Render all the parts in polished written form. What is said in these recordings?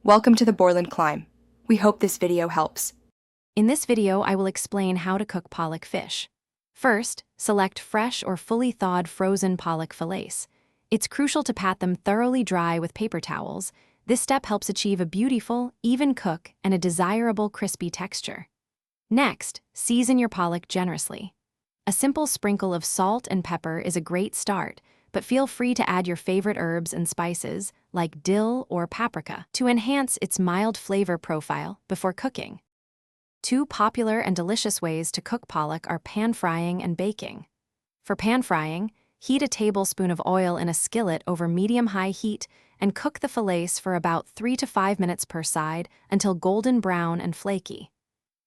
Welcome to the Borland Climb. We hope this video helps. In this video, I will explain how to cook pollock fish. First, select fresh or fully thawed frozen pollock fillets. It's crucial to pat them thoroughly dry with paper towels. This step helps achieve a beautiful, even cook and a desirable crispy texture. Next, season your pollock generously. A simple sprinkle of salt and pepper is a great start, but feel free to add your favorite herbs and spices, like dill or paprika, to enhance its mild flavor profile before cooking. Two popular and delicious ways to cook pollock are pan-frying and baking. For pan-frying, heat a tablespoon of oil in a skillet over medium-high heat and cook the fillets for about 3 to 5 minutes per side until golden brown and flaky.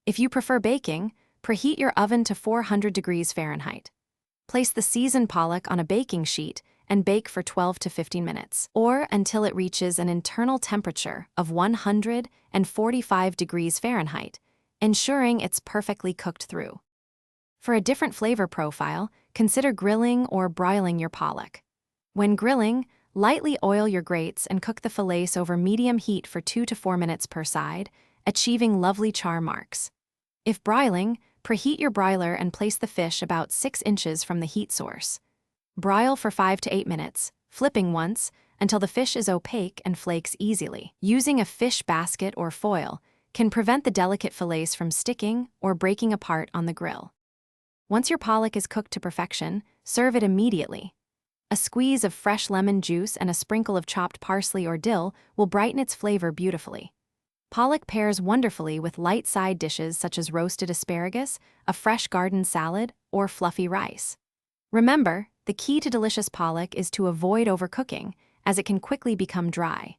If you prefer baking, preheat your oven to 400 degrees Fahrenheit. Place the seasoned pollock on a baking sheet and bake for 12 to 15 minutes, or until it reaches an internal temperature of 145 degrees Fahrenheit, ensuring it's perfectly cooked through. For a different flavor profile, consider grilling or broiling your pollock. When grilling, lightly oil your grates and cook the fillets over medium heat for 2 to 4 minutes per side, achieving lovely char marks. If broiling, preheat your broiler and place the fish about 6 inches from the heat source. Broil for 5 to 8 minutes, flipping once, until the fish is opaque and flakes easily. Using a fish basket or foil can prevent the delicate fillets from sticking or breaking apart on the grill. Once your pollock is cooked to perfection, serve it immediately. A squeeze of fresh lemon juice and a sprinkle of chopped parsley or dill will brighten its flavor beautifully. Pollock pairs wonderfully with light side dishes such as roasted asparagus, a fresh garden salad, or fluffy rice. Remember, the key to delicious pollock is to avoid overcooking, as it can quickly become dry.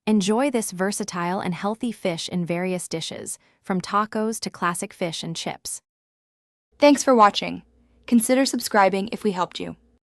Enjoy this versatile and healthy fish in various dishes, from tacos to classic fish and chips. Thanks for watching. Consider subscribing if we helped you.